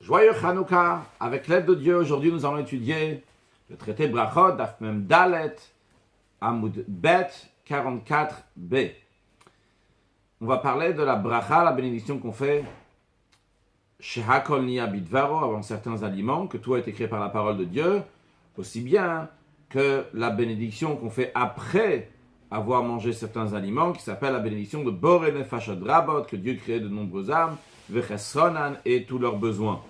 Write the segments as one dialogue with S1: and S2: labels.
S1: Joyeux Hanouka, avec l'aide de Dieu, aujourd'hui nous allons étudier le traité Brachot, Daf Mem Dalet, Amud Bet, 44b. On va parler de la bracha, la bénédiction qu'on fait chez Hakol Niya Bidvaro, avant certains aliments, que tout a été créé par la parole de Dieu, aussi bien que la bénédiction qu'on fait après avoir mangé certains aliments, qui s'appelle la bénédiction de Boré Nefashot Rabot, que Dieu crée de nombreuses âmes, Vechesronan et tous leurs besoins.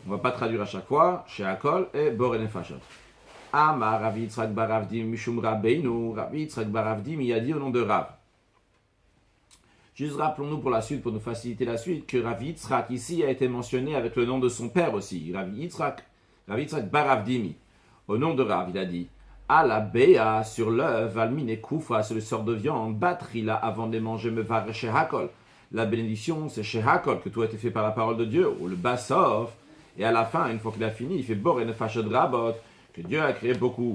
S1: On ne va pas traduire à chaque fois, chez Hakol et Boré Nefashot. Amar Rav Yitzhak bar Rav Dimi Mishum Rabbeinu, Rav Yitzhak bar Rav Dimi a dit au nom de Rav. Juste rappelons-nous pour la suite, pour nous faciliter la suite, que Rav Yitzhak ici a été mentionné avec le nom de son père aussi, Rav Yitzhak bar Rav Dimi. Au nom de Rav, il a dit Ala Béa sur l'œuf, Almine Koufa sur le sort de viande, Batrila avant de les manger, Mevar chez Hakol. La bénédiction, c'est chez Hakol, que tout a été fait par la parole de Dieu, ou le Bassof. Et à la fin, une fois qu'il a fini, il fait Boré Nefashot Rabot, que Dieu a créé beaucoup,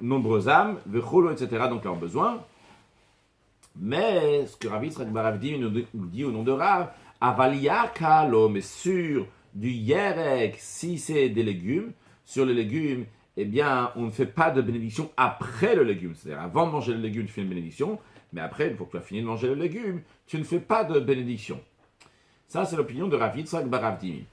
S1: nombreuses âmes, Vecholo, etc., donc leurs besoins. Mais ce que Rav Yitzhak bar Rav Dimi nous dit au nom de Rav, Avaliyaka l'homme est sur du yerek, si c'est des légumes, sur les légumes, eh bien, on ne fait pas de bénédiction après le légume. C'est-à-dire, avant de manger le légume, tu fais une bénédiction, mais après, une fois que tu as fini de manger le légume, tu ne fais pas de bénédiction. Ça, c'est l'opinion de Rav Yitzhak bar Rav Dimi.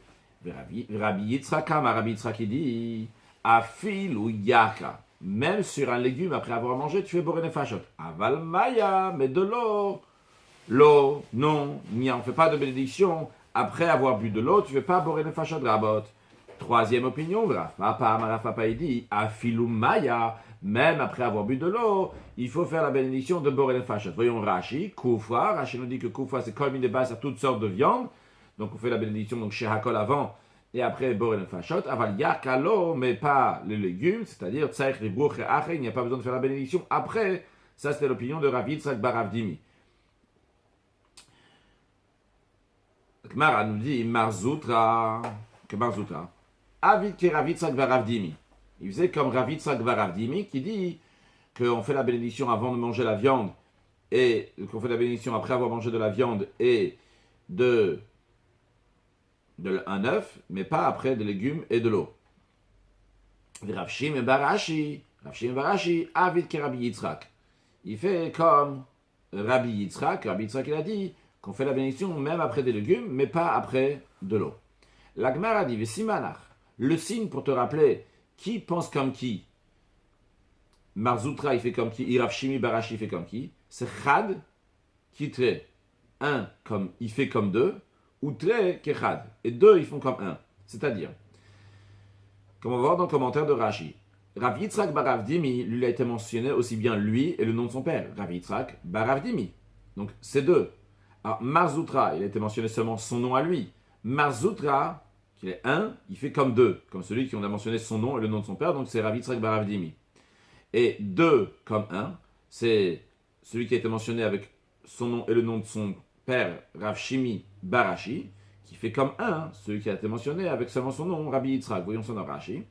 S1: Rabbi Yitzhak, Rabbi Yitzhak, il dit, Afil ou Yaka. Même sur un légume, après avoir mangé, tu fais Boré Nefashot. Aval Maya, mais de l'eau. L'eau, non, on ne fait pas de bénédiction. Après avoir bu de l'eau, tu ne fais pas Boré Nefashot Rabot. Troisième opinion, Rafa il dit, Afil ou Maya. Même après avoir bu de l'eau, il faut faire la bénédiction de Boré Nefashot. Voyons Rashi, Koufa. Rashi nous dit que Koufa, c'est comme une base à toutes sortes de viandes. Donc on fait la bénédiction donc chez Hakol avant et après Boré Nefashot. Aval Yakalo, mais pas les légumes, c'est-à-dire Tsaïch Ribrouch et Ache, il n'y a pas besoin de faire la bénédiction après. Ça c'était l'opinion de Rav Yitzhak bar Rav Dimi. Gemara nous dit Marzoutra, que Marzoutra. Avid ke Rav Yitzhak bar Rav Dimi. Il faisait comme Rav Yitzhak bar Rav Dimi qui dit qu'on fait la bénédiction avant de manger la viande et qu'on fait la bénédiction après avoir mangé de la viande et un œuf, mais pas après des légumes et de l'eau. Rav Shimon bar Ashi, Avid ke Rabbi Yitzhak. Il fait comme Rabbi Yitzhak il a dit qu'on fait la bénédiction même après des légumes, mais pas après de l'eau. La Gemara dit, Vesimanach, le signe pour te rappeler qui pense comme qui. Marzoutra, il fait comme qui, Rav Shimon bar Ashi, il fait comme qui. C'est Chad qui traite un comme il fait comme deux, ou très kechad. Et deux, ils font comme un. C'est-à-dire, comme on va voir dans le commentaire de Rashi, Rav Yitzhak bar Rav Dimi, lui a été mentionné aussi bien lui et le nom de son père, Rav Yitzhak bar Rav Dimi. Donc, c'est deux. Alors, Marzoutra, il a été mentionné seulement son nom à lui. Marzoutra, qui est un, il fait comme deux, comme celui qui on a mentionné son nom et le nom de son père, donc c'est Rav Yitzhak bar Rav Dimi. Et deux comme un, c'est celui qui a été mentionné avec son nom et le nom de son père, Rav Shimi bar Ashi, qui fait comme un, celui qui a été mentionné avec seulement son nom, Rabbi Yitzhak. Voyons ça dans Rashi.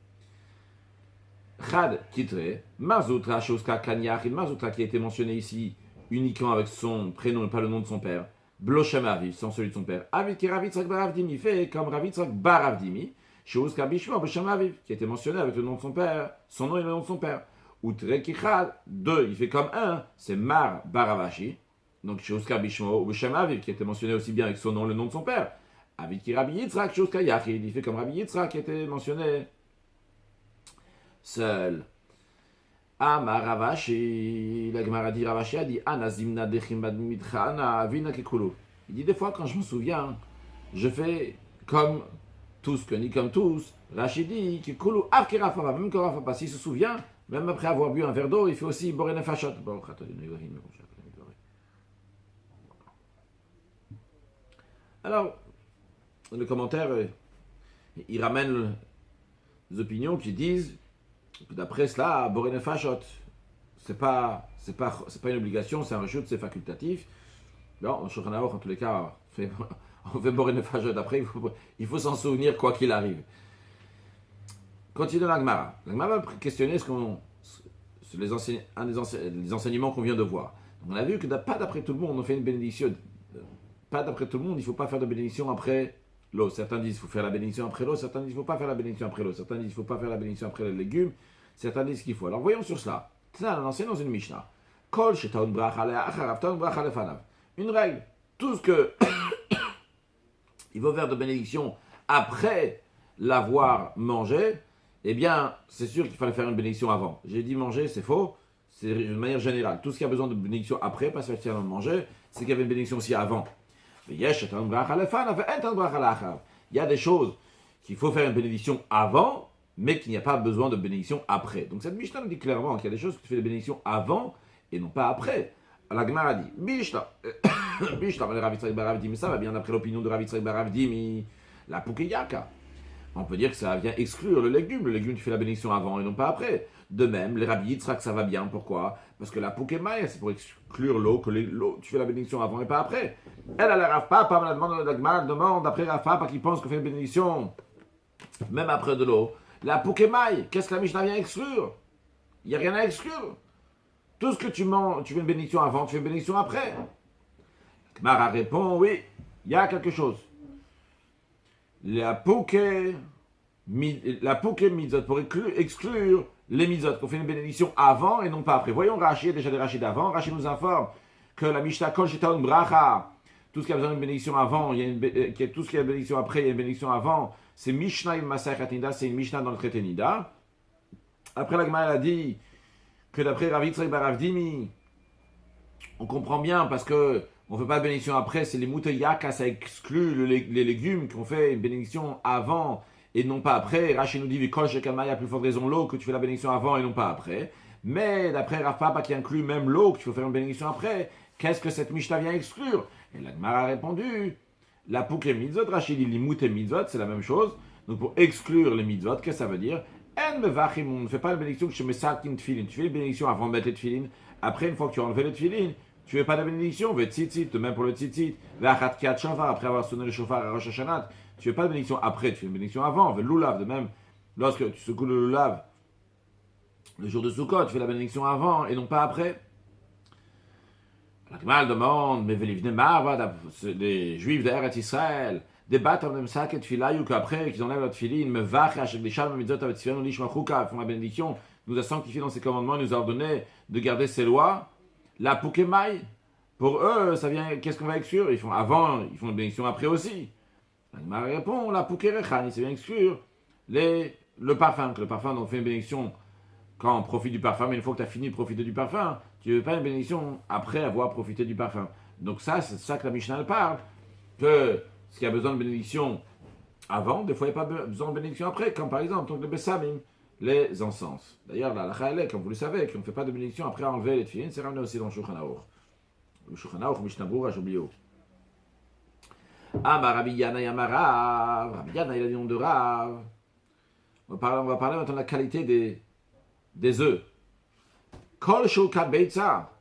S1: Chad Kitre, Marzoutra Shoska Kanyach, Marzoutra qui a été mentionné ici uniquement avec son prénom et pas le nom de son père. Bloshem Aviv, sans celui de son père. Avid qui Rav Yitzhak bar Rav Dimi, fait comme Rav Yitzhak bar Rav Dimi, Shoska Bishma Bloshem Aviv, qui a été mentionné avec le nom de son père, son nom et le nom de son père. Outre Kichad, deux, il fait comme un, c'est Mar bar Avashi. Donc, Shoska Bishmo ou Beshem Aviv, qui était mentionné aussi bien avec son nom, le nom de son père. Avid qui Rabbi Yitzhak, Shoska Yachid, il fait comme Rabbi Yitzhak, qui était mentionné seul. Amar Ravashi, la Gemara dit Ravashi a dit Anazimna dechim bad mitchana vina kekulu. Il dit des fois, quand je me souviens, je fais comme tous, que ni comme tous. Rashi dit kekulu av kerafava, même que Rafa, s'il se souvient, même après avoir bu un verre d'eau, il fait aussi Boré Nefashot. Alors, le commentaire, il ramène des opinions qui disent que d'après cela, Boré Nefashot, c'est pas une obligation, c'est un rechut, c'est facultatif. Bon, en Shulchan Aruch, en tous les cas, on fait Boré Nefashot après, il faut s'en souvenir quoi qu'il arrive. Continue la Gemara. La Gemara va questionner les enseignements qu'on vient de voir. Donc, on a vu que pas d'après tout le monde, on fait une bénédiction. Pas d'après tout le monde, il ne faut pas faire de bénédiction après l'eau. Certains disent qu'il faut faire la bénédiction après l'eau, certains disent qu'il ne faut pas faire la bénédiction après l'eau, certains disent qu'il ne faut pas faire la bénédiction après les légumes, certains disent qu'il faut. Alors voyons sur cela. On enseigne dans une Mishnah. Kol shetaun bracha le'acharav, taun bracha lefanav. Une règle. Tout ce que il faut faire de bénédiction après l'avoir mangé, eh bien, c'est sûr qu'il fallait faire une bénédiction avant. J'ai dit manger, c'est faux. C'est de manière générale. Tout ce qui a besoin de bénédiction après, pas spécialement manger, c'est qu'il y avait une bénédiction aussi avant. Il y a des choses qu'il faut faire une bénédiction avant, mais qu'il n'y a pas besoin de bénédiction après. Donc cette Mishnah nous dit clairement qu'il y a des choses que tu fais des bénédictions avant et non pas après. La Gemara dit, Mishnah, ça va bien d'après l'opinion de Rav Yitzchak bar Rav Dimi, la Poukeyaka. On peut dire que ça vient exclure le légume. Le légume, tu fais la bénédiction avant et non pas après. De même, les Rabbi Yitzchak, ça va bien. Pourquoi? Parce que la Poukemaya, c'est pour exclure l'eau, que l'eau, tu fais la bénédiction avant et pas après. Elle a la Rav Papa, la demande après Rav Papa qui pense qu'on fait une bénédiction même après de l'eau. La Poukemaya, qu'est-ce que la Mishnah vient exclure? Il n'y a rien à exclure. Tout ce que tu manges, tu fais une bénédiction avant, tu fais une bénédiction après. Mara répond, oui, il y a quelque chose. La pouké mitzot, pour exclure les mitzot, qu'on fait une bénédiction avant et non pas après. Voyons Rashi, déjà des Rashi d'avant. Rashi nous informe que la Mishnah Kol Shetaun Bracha, tout ce qui a besoin d'une bénédiction avant, tout ce qui a une bénédiction après, il y a une bénédiction avant. C'est Mishnah Masechet Nida, c'est une Mishnah dans le traité Nida. Après la Gemara a dit que d'après Rav Yitzchak bar Rav Dimi, on comprend bien parce que on ne fait pas de bénédiction après, c'est les mouteyaka, ça exclut les légumes qu'on fait une bénédiction avant et non pas après. Rashi nous dit, Vikol Shekamaya, à plus forte raison l'eau, que tu fais la bénédiction avant et non pas après. Mais d'après Rav Papa qui inclut même l'eau, que tu faut faire une bénédiction après, qu'est-ce que cette Mishnah vient exclure? Et la Gemara a répondu, la pouké mitzot, Rashi dit, les mouté mitzot, c'est la même chose. Donc pour exclure les mitzot, qu'est-ce que ça veut dire? On ne fait pas la bénédiction que je mets ça qui tefilin. Tu fais une bénédiction avant de mettre les tefilin. Après, une fois que tu as enlevé les tefilin, tu ne fais pas de bénédiction, ve tzitzit, de même pour le tzitzit, ve'achat kiat shofar, après avoir sonné le shofar à Rosh Hashanah, tu ne fais pas de bénédiction après, tu fais une bénédiction avant, ve lulav, de même, lorsque tu secoues le lulav, le jour de Sukkot, tu fais la bénédiction avant et non pas après. La Gemara demande, mais velivne marva, les Juifs d'Eretz Israël, débattent en même ça que tfilayu, qu'après qu'ils enlèvent leur tfilin, me vache, achek des shalom, mitzot, avec tfilin, lishma chouka, font la bénédiction, nous a sanctifié dans ses commandements, nous a ordonné de garder ses lois. La Poukemai, pour eux, ça vient, qu'est-ce qu'on va exclure? Ils font avant, ils font une bénédiction après aussi. La répond, la Poukerechani, ça vient exclure le parfum, que le parfum, donc on fait une bénédiction quand on profite du parfum, mais une fois que tu as fini de profiter du parfum, tu ne veux pas une bénédiction après avoir profité du parfum. Donc ça, c'est ça que la Mishnah parle, que ce qui a besoin de bénédiction avant, des fois il n'y a pas besoin de bénédiction après, comme par exemple, donc le Bessamim, les encens. D'ailleurs, la halakha, comme vous le savez, qu'on ne fait pas de bénédiction après enlever les tefilin, c'est ramené aussi dans le Shulchan Aruch. Le Shulchan Aruch, Mishnah Berurah, j'ai oublié. Amar Rabbi Yana Yamarav. Rabbi Yana, il a dit nom de Rav. On va parler maintenant de la qualité des œufs. Kol Shulka Beitza.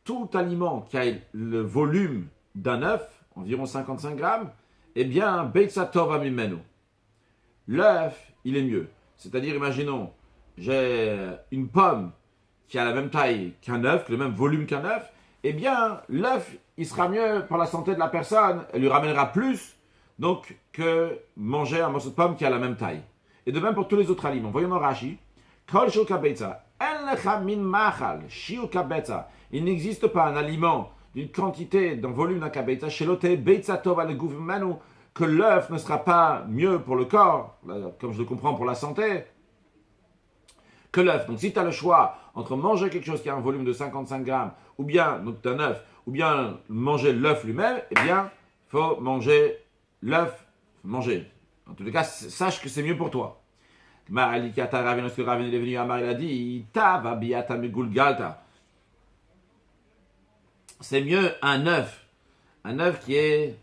S1: Tout aliment qui a le volume d'un œuf, environ 55 grammes, eh bien, Beitza Tova Mimenu. L'œuf, il est mieux. C'est-à-dire, imaginons, j'ai une pomme qui a la même taille qu'un œuf, le même volume qu'un œuf, eh bien, l'œuf, il sera mieux pour la santé de la personne, elle lui ramènera plus, donc, que manger un morceau de pomme qui a la même taille. Et de même pour tous les autres aliments. Voyons dans Rashi. Kol shulka beitza, en lecha min machal, shulka beitza. Il n'existe pas un aliment d'une quantité, d'un volume d'un kabeitza, shelote beitza tova le guvmanu, que l'œuf ne sera pas mieux pour le corps, comme je le comprends pour la santé, que l'œuf. Donc si tu as le choix entre manger quelque chose qui a un volume de 55 grammes, ou bien donc un œuf, ou bien manger l'œuf lui-même, eh bien, il faut manger l'œuf, manger. En tout cas, sache que c'est mieux pour toi. Ma'alikata Ravin, lorsque Ravin est venu à Mar, il a dit, Tava biata megul galta. C'est mieux un œuf qui est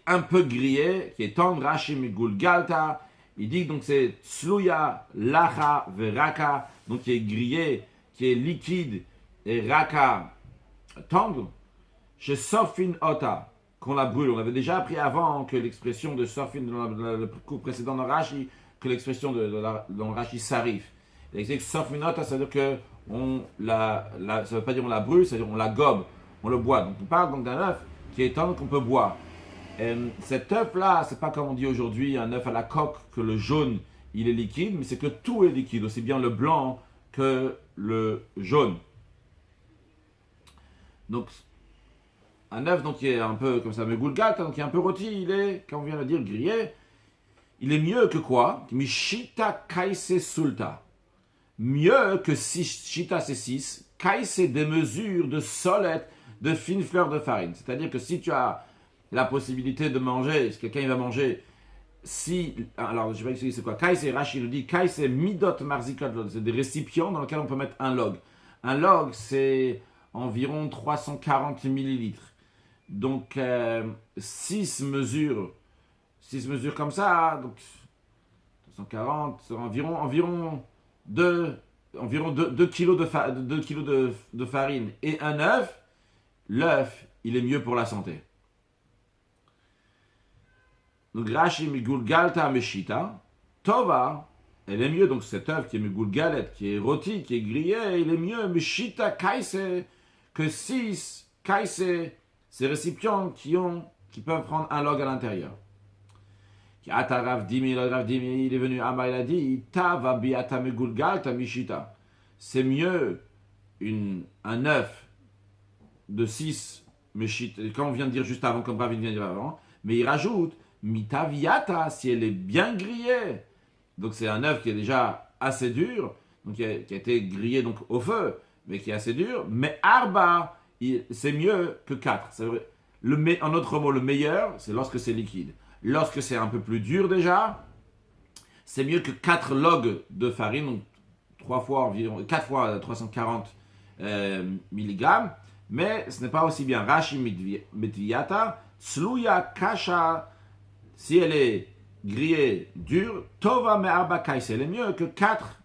S1: un peu grillé, qui est tendre, Rashi Migul Galta. Il dit donc c'est Tsluya, Lacha, Veraka, donc qui est grillé, qui est liquide, et Raka, tendre. Chez Sofin Ota, qu'on la brûle. On avait déjà appris avant que l'expression de Sofin, dans le coup précédent de Rashi, que l'expression dans Rashi Sarif. Il dit que Sofin Ota, ça veut dire que ça veut pas dire on la brûle, ça veut dire on la gobe, on le boit. Donc on parle donc d'un œuf qui est tendre qu'on peut boire. Cet œuf-là, c'est pas comme on dit aujourd'hui, un œuf à la coque, que le jaune, il est liquide, mais c'est que tout est liquide, aussi bien le blanc que le jaune. Donc, un œuf donc, qui est un peu comme ça, megoulgat, donc qui est un peu rôti, il est, comme on vient de dire, grillé. Il est mieux que quoi? Mishita kaise sulta. Mieux que 6, shita c'est 6, kaise des mesures de solette, de fines fleurs de farine. C'est-à-dire que si tu as la possibilité de manger, si quelqu'un il va manger, si, alors je vais expliquer c'est quoi, kaise, Rashi nous dit, kaise midot marzikot, c'est des récipients dans lesquels on peut mettre un log. Un log, c'est environ 340 millilitres. Donc, 6 mesures comme ça, donc 240, environ 2 kilos, 2 kilos de farine et un œuf. L'œuf, il est mieux pour la santé. Donc, Rashi migulgalta meshita, tova, elle est mieux, donc cet œuf qui est migulgalet, qui est rôti, qui est grillé, il est mieux meshita kaise que 6 kaise, ces récipients qui peuvent prendre un log à l'intérieur. Rav Dimi, il est venu, Amar, il a dit, Tava biata megulgalta mishita. C'est mieux un œuf de 6 meshita, comme on vient de dire juste avant, comme Rav vient de dire avant, mais il rajoute, mitaviata, si elle est bien grillée. Donc c'est un œuf qui est déjà assez dur, donc qui a été grillé donc au feu, mais qui est assez dur, mais arba, c'est mieux que 4. C'est vrai. En autre mot, le meilleur, c'est lorsque c'est liquide. Lorsque c'est un peu plus dur déjà, c'est mieux que 4 logs de farine, donc 4 fois 340 mg, mais ce n'est pas aussi bien. Rashi mitviata, sluya kasha, si elle est grillée dure, tova me arba kaise, elle est mieux que 4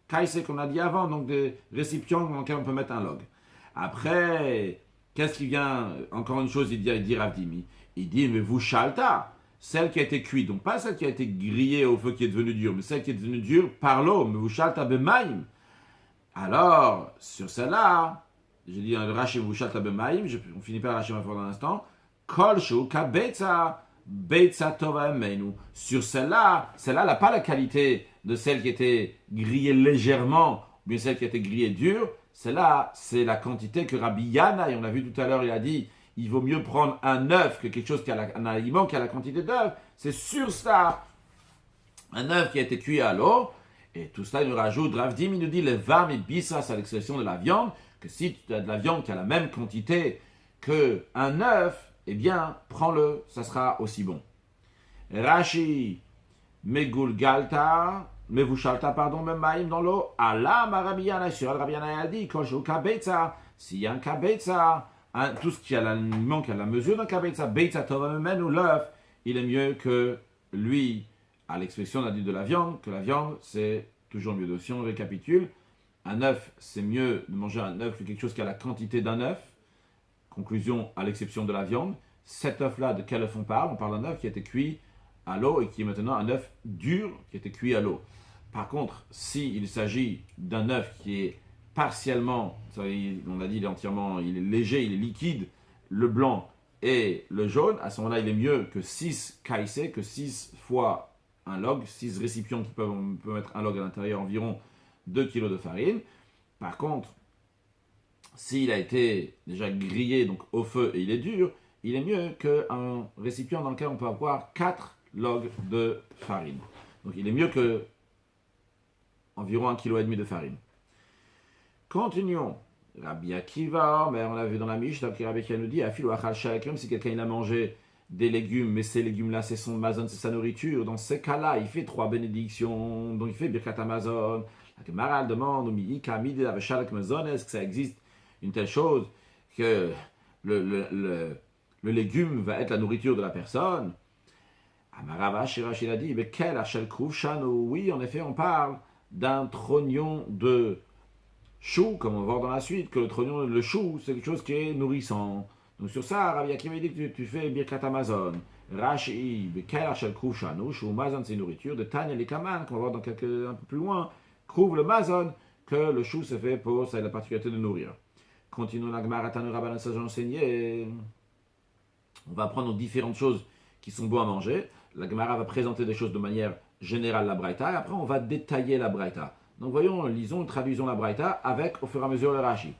S1: kaise qu'on a dit avant, donc des récipients dans lesquels on peut mettre un log. Après, qu'est-ce qui vient? Encore une chose, il dit Rav Dimi. Il dit, mais vous shalta, celle qui a été cuite, donc pas celle qui a été grillée au feu qui est devenue dure, mais celle qui est devenue dure par l'eau, mais vous shalta bemaim. Alors, sur celle-là, j'ai dit le Rashi vous shalta bemaim, on finit par Rashi ma foi dans l'instant, kolshu ka betza tova emenu. Sur celle-là, elle n'a pas la qualité de celle qui était grillée légèrement, ou bien celle qui a été grillée dure. Celle-là, c'est la quantité que Rabbi Yana, et on a vu tout à l'heure, il a dit, il vaut mieux prendre un œuf que quelque chose un aliment qui a la quantité d'œuf. C'est sur ça, un œuf qui a été cuit à l'eau, et tout cela, il nous rajoute, Rav Dim, il nous dit, le vam et bisas à l'expression de la viande, que si tu as de la viande qui a la même quantité qu'un œuf, eh bien, prends-le, ça sera aussi bon. Rashi, megulgalta, mevushalta, pardon, même maïm dans l'eau, Allah, ma Rabbi Yana, sur Rabbi Yana a dit, koshu kabetza, s'il y a un kabetza, tout ce qui a l'aliment qui a la mesure d'un kabetza, betza tova memenu, ou l'œuf, il est mieux que lui, à l'expression on a dit de la viande, que la viande, c'est toujours mieux. Donc si on récapitule, un œuf, c'est mieux de manger un œuf que quelque chose qui a la quantité d'un œuf. Conclusion, à l'exception de la viande. Cet œuf-là, de quel œuf on parle? On parle d'un œuf qui a été cuit à l'eau et qui est maintenant un œuf dur qui a été cuit à l'eau. Par contre, s'il s'agit d'un œuf qui est partiellement, on a dit il est léger, il est liquide, le blanc et le jaune, à ce moment-là, il est mieux que 6 kaise, que 6 fois un log, 6 récipients qui on peut mettre un log à l'intérieur, environ 2 kg de farine. Par contre, s'il a été déjà grillé donc au feu et il est dur, il est mieux qu'un récipient dans lequel on peut avoir 4 logs de farine. Donc il est mieux que environ 1,5 kg de farine. Continuons. Rabbi Akiva, mais on l'a vu dans la Mishnah, Rabbi Akiva nous dit, même si quelqu'un il a mangé des légumes, mais ces légumes-là, c'est son mazon, c'est sa nourriture, dans ces cas-là, il fait 3 bénédictions, donc il fait Birkat Amazon. La Gemara demande, est-ce que ça existe une telle chose que le légume va être la nourriture de la personne? Amarava Shirash, il a dit, mais quel Hachel Kruvshan? Oui, en effet, on parle d'un trognon de chou, comme on va voir dans la suite, que le chou, c'est quelque chose qui est nourrissant. Donc sur ça, Rabbi Akiva dit que tu fais Birkat Amazon. Rashi, quel Hachel Kruvshan? Chou, mazon, c'est nourriture. De Tanya Likaman, qu'on va voir un peu plus loin, Kruv le mazon, que le chou se fait pour, ça a la particularité de nourrir. Continuons la Gemara Tanu Rabbanan, ça j'ai enseigné. On va apprendre différentes choses qui sont bons à manger. La Gemara va présenter des choses de manière générale, la Braïta, et après on va détailler la Braïta. Donc voyons, lisons, traduisons la Braïta avec au fur et à mesure le Rashi.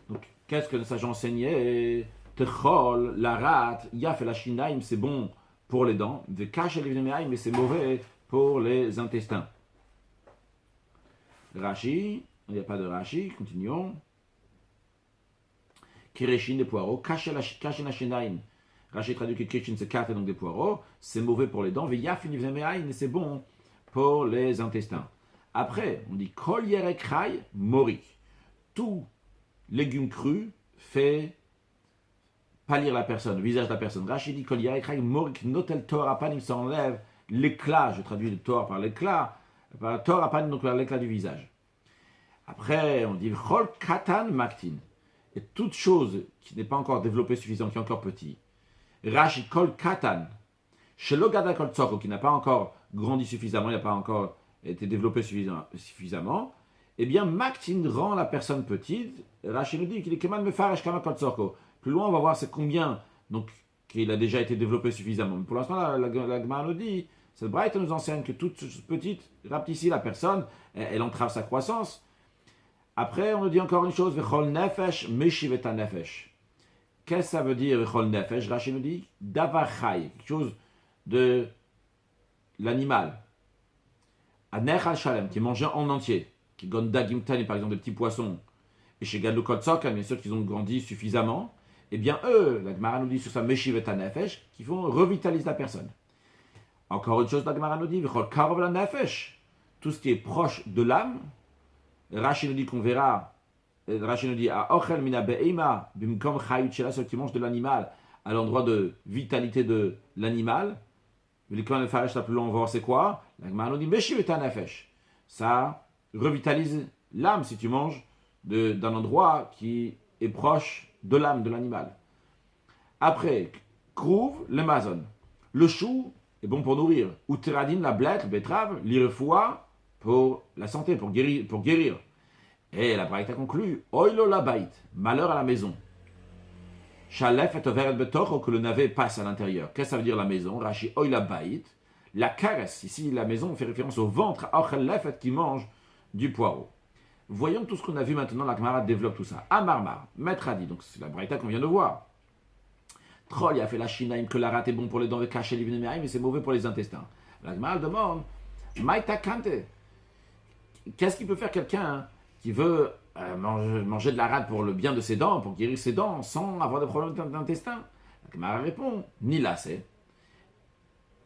S1: Donc qu'est-ce que le sage enseignait? Techol, la rate, yaf et la shinaim, c'est bon pour les dents. De cache les mais c'est mauvais pour les intestins. Rashi, il n'y a pas de Rashi, continuons. Kireshin, des poireaux. Cache la shinaim. Rashi traduit que kireshin c'est 4 donc des poireaux. C'est mauvais pour les dents. Yaf et c'est bon pour les intestins. Après, on dit kol yerek chay morik. Tout légume cru fait pâlir la personne, le visage de la personne. Rashi dit kol yerek chay morik notel tor apanim, ça enlève l'éclat. Je traduis le tor par l'éclat. Par tor apanim, donc l'éclat du visage. Après, on dit chol katan maktin. Et toute chose qui n'est pas encore développée suffisamment, qui est encore petit. Rashi kol katan. Shelo gada kol tzoko, qui n'a pas encore grandi suffisamment, il n'a pas encore été développé suffisamment, eh bien, Maktin rend la personne petite. Rashi nous dit qu'il est keman mefaresh kama kol tzoko. Plus loin, on va voir c'est combien, donc, qu'il a déjà été développé suffisamment. Mais pour l'instant, la Gemara nous dit, cette Braïta nous enseigne que toute petite rapetissit la personne, elle entrave sa croissance. Après, on nous dit encore une chose, vechol nefesh meshivet nefesh. Qu'est-ce que ça veut dire, vechol nefesh? Rashi nous dit, davar chay, quelque chose de l'animal. Anech al-shalem, qui est mangé en entier, qui gonne dagim tani, par exemple des petits poissons, et chez Gadlu Kotzok, bien sûr qu'ils ont grandi suffisamment, eh bien eux, la Gemara nous dit sur sa meshivet nefesh, qui vont revitaliser la personne. Encore une chose, la Gemara nous dit, vechol karov la nefesh, tout ce qui est proche de l'âme. Rashi nous dit qu'on verra, Rashi nous dit, à ochel mina be'ema, bimkom chayut shela, ceux qui mangent de l'animal, à l'endroit de vitalité de l'animal. Mais quand le faresh la plus long, on va voir c'est quoi. La Gemara nous dit, meshivet nefesh. Ça revitalise l'âme si tu manges d'un endroit qui est proche de l'âme de l'animal. Après, krouv le mazon. Le chou est bon pour nourrir. Uteradin la blette, le betterave, l'irefoua, pour la santé, pour guérir. Et la Braïta conclut, oilo la bait, malheur à la maison. Shalef et overet betocho, que le navet passe à l'intérieur. Qu'est-ce que ça veut dire la maison? Rashi oil la bait, la caresse. Ici, la maison fait référence au ventre, ochel lefet, qui mange du poireau. Voyons tout ce qu'on a vu maintenant, la Gemara développe tout ça. Amarmar, maître a dit, donc c'est la Braïta qu'on vient de voir. Troll, il a fait la shinaim, que la rate est bon pour les dents, et cacher les vinémaïm, mais c'est mauvais pour les intestins. La Gemara demande, maïta kante. Qu'est-ce qu'il peut faire quelqu'un qui veut manger de la rate pour le bien de ses dents, pour guérir ses dents, sans avoir de problèmes d'intestin? La Gemara répond, ni lassé.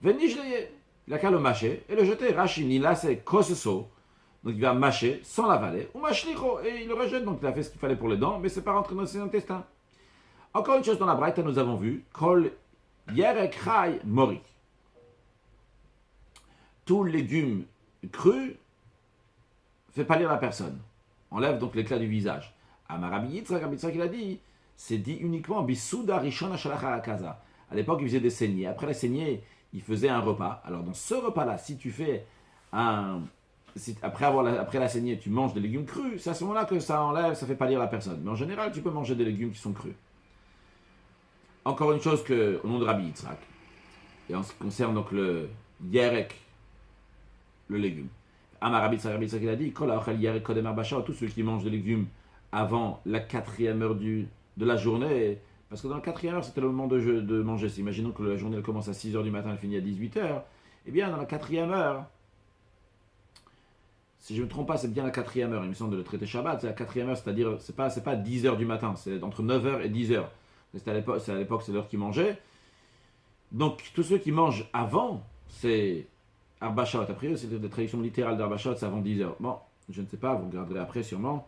S1: Veni jleye. Il a qu'à le mâcher et le jeter. Rashi, ni lassé, koseso. Donc il va mâcher sans l'avaler, ou mâchlicho, et il le rejette. Donc il a fait ce qu'il fallait pour les dents, mais c'est pas rentré dans ses intestins. Encore une chose dans la Braïta, nous avons vu, kol yerek chay morik. Tout légume cru fait pâlir la personne. Enlève donc l'éclat du visage. Amarabi Yitzhak, il a dit, c'est dit uniquement Bisouda Rishon Shalach Kaza. À l'époque, il faisait des saignées. Après la saignée, il faisait un repas. Alors dans ce repas-là, si tu fais après la saignée, tu manges des légumes crus, c'est à ce moment-là que ça enlève, ça fait pâlir la personne. Mais en général, tu peux manger des légumes qui sont crus. Encore une chose au nom de Rabbi Yitzhak, et en ce qui concerne donc le yerek, le légume. Rabbi Yitzhak il a dit, tous ceux qui mangent des légumes avant la 4e heure de la journée, parce que dans la 4e heure, c'était le moment de manger. Imaginons que la journée elle commence à 6h du matin, elle finit à 18h. Eh bien, dans la 4e heure, si je ne me trompe pas, c'est bien la 4e heure, il me semble, de le traité Shabbat, c'est la 4e heure, c'est-à-dire, c'est pas 10h du matin, c'est entre 9h et 10h. À l'époque, c'est l'heure qu'ils mangeaient. Donc, tous ceux qui mangent avant, c'est Arba Shaot. A priori, c'est la traduction littérale d'Arba Shaot, c'est avant 10h. Bon, je ne sais pas, vous regarderez après sûrement.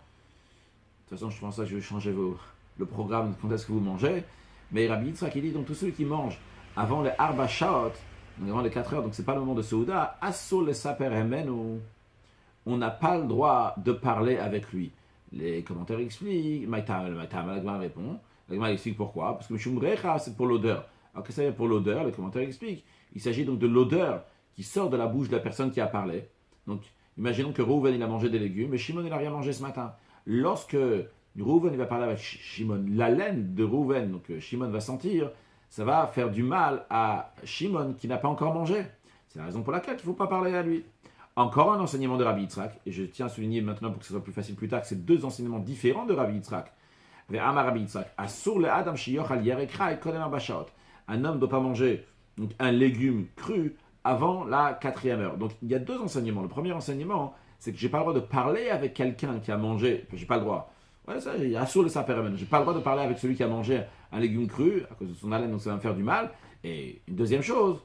S1: De toute façon, je pense que je vais changer le programme, quand est-ce que vous mangez. Mais Rabbi Yitzhak, il dit, donc tous ceux qui mangent avant les Arba Shaot, donc avant les 4 heures, donc c'est pas le moment de Souda, Assol le Saper Hemen, où on n'a pas le droit de parler avec lui. Les commentaires expliquent, Maïtam, la Gemara répond. La Gemara explique pourquoi. Parce que Shumrecha, c'est pour l'odeur. Alors qu'est-ce que ça veut dire pour l'odeur? Les commentaires expliquent. Il s'agit donc de l'odeur qui sort de la bouche de la personne qui a parlé. Donc, imaginons que Rouven, il a mangé des légumes, et Shimon, il n'a rien mangé ce matin. Lorsque Rouven, il va parler avec Shimon, la laine de Rouven, donc Shimon va sentir, ça va faire du mal à Shimon qui n'a pas encore mangé. C'est la raison pour laquelle il ne faut pas parler à lui. Encore un enseignement de Rabbi Yitzhak, et je tiens à souligner maintenant pour que ce soit plus facile plus tard que c'est deux enseignements différents de Rabbi Yitzhak. Rabbi Yitzhak, Asur le Adam shiyochal yerekra et kodem arbashaot. Un homme ne doit pas manger donc, un légume cru avant la 4e heure. Donc il y a deux enseignements. Le premier enseignement, c'est que j'ai pas le droit de parler avec quelqu'un qui a mangé, j'ai pas le droit. Ouais, ça, il y a Asur le sapermen. J'ai pas le droit de parler avec celui qui a mangé un légume cru à cause de son haleine, donc ça va me faire du mal. Et une deuxième chose,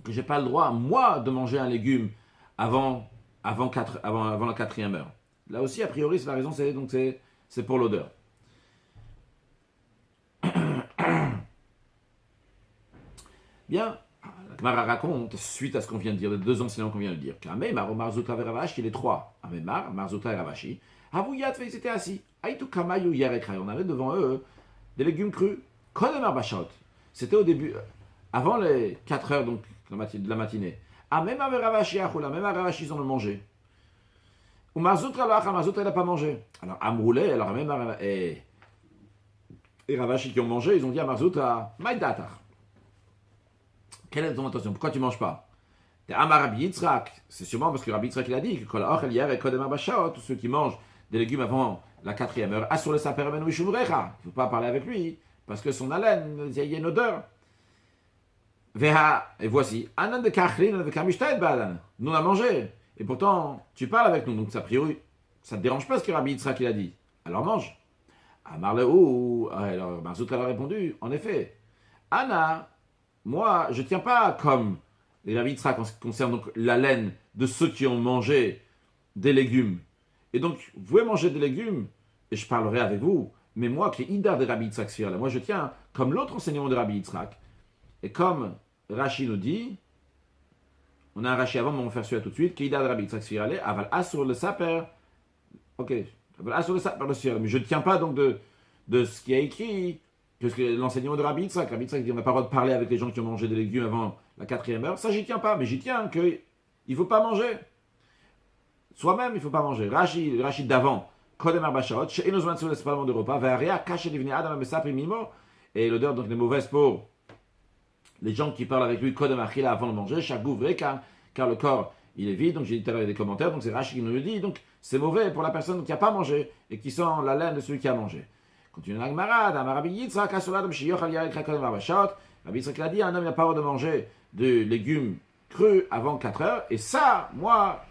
S1: que j'ai pas le droit, moi, de manger un légume avant la 4e heure. Là aussi, a priori, c'est la raison, c'est pour l'odeur. Bien, la Gemara raconte, suite à ce qu'on vient de dire, les deux enseignements qu'on vient de dire, qu'Amemar, Marzuta et Ravashi, les trois, Amemar, Marzuta et Ravashi, Avuyat, ils étaient assis. Aïtou Kamayu Yerekrai, on avait devant eux des légumes crus. Kodem Arbashot, c'était au début, avant les 4 heures donc, de la matinée. Amemar et Ravashi, même Ravashi, ils ont mangé. Ou Marzuta, il n'a pas mangé. Alors Amroulé, alors Amemar et Ravashi qui ont mangé, ils ont dit à Marzuta, Maïdatar. Quelle est ton intention? Pourquoi tu ne manges pas? Amar Rabbi Yitzhak, c'est sûrement parce que Rabbi Yitzhak il a dit que tous ceux qui mangent des légumes avant la 4e heure, Asur le saper ben wishumrecha. Il ne faut pas parler avec lui, parce que son haleine, il y a une odeur. Et voici, Anan de Kachlin de Kamishtaed Badan. Nous on a mangé, et pourtant tu parles avec nous, donc a priori, ça ne te dérange pas ce que Rabbi Yitzhak il a dit. Alors mange. Amar Leou, alors Marzoutra a répondu, en effet, Anna, moi, je ne tiens pas comme les Rabbi Yitzhak en ce qui concerne donc la laine de ceux qui ont mangé des légumes. Et donc, vous pouvez manger des légumes, et je parlerai avec vous, mais moi, qui est Idar de Rabbi Yitzhak Sfirale, moi je tiens comme l'autre enseignement de Rabbi Yitzhak. Et comme Rashi nous dit, on a un Rashi avant, mais on va faire celui-là tout de suite, qui est Idar de Rabbi Yitzhak Sfirale, aval asur le saper, ok, aval asur le saper le Sfirale, mais je ne tiens pas donc de ce qui est écrit, parce que l'enseignement de Rabbi Yitzhak dit on n'a pas le droit de parler avec les gens qui ont mangé des légumes avant la 4e heure. Ça, j'y tiens pas, mais j'y tiens qu'il ne faut pas manger. Soi-même, il ne faut pas manger. Rashi d'avant, Kodem Arbashaot, chez Enozman sur l'espalement de repas, Varia, caché les Adam Mesapri Mimo, et l'odeur donc est mauvaise pour les gens qui parlent avec lui, Kodem Achila avant de manger, chaque gouvré, car le corps il est vide. Donc j'ai dit tout à l'heure des commentaires, donc c'est Rashi qui nous le dit, donc c'est mauvais pour la personne qui n'a pas mangé et qui sent la laine de celui qui a mangé. Continue la Gemara, Rabbi Yitzhak, Rabbi Yitzhak a dit, un homme n'a pas le droit de manger de légumes crus avant 4 heures, et ça, moi,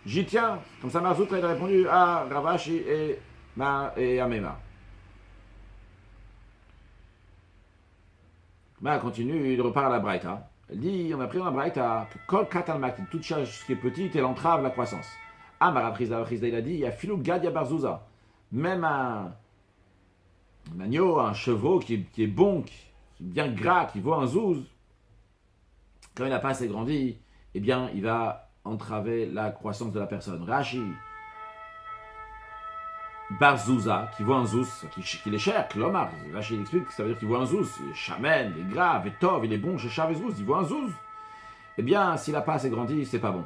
S1: j'y tiens. Comme ça, Marzoutra a répondu à Ravashi et Amema. Ben, continue, il repart à la Braïta. Elle dit, on a pris dans la Braïta que Kol Katalmak, toute chose qui est petite, elle entrave la croissance. Amar il a dit, il y a Filou Gadia Barzouza. Même un agneau, un chevreau qui est bon, qui est bien gras, qui voit un zouz, quand il n'a pas assez grandi, eh bien, il va entraver la croissance de la personne. Rashi, Barzouza, qui voit un zouz, qui est cher, Klomar. Rashi il explique que ça veut dire qu'il voit un zouz. Il est chamen, il est gras, vetov, il est bon, chez Chav et zouz, il voit un zouz. Eh bien, s'il n'a pas assez grandi, c'est pas bon.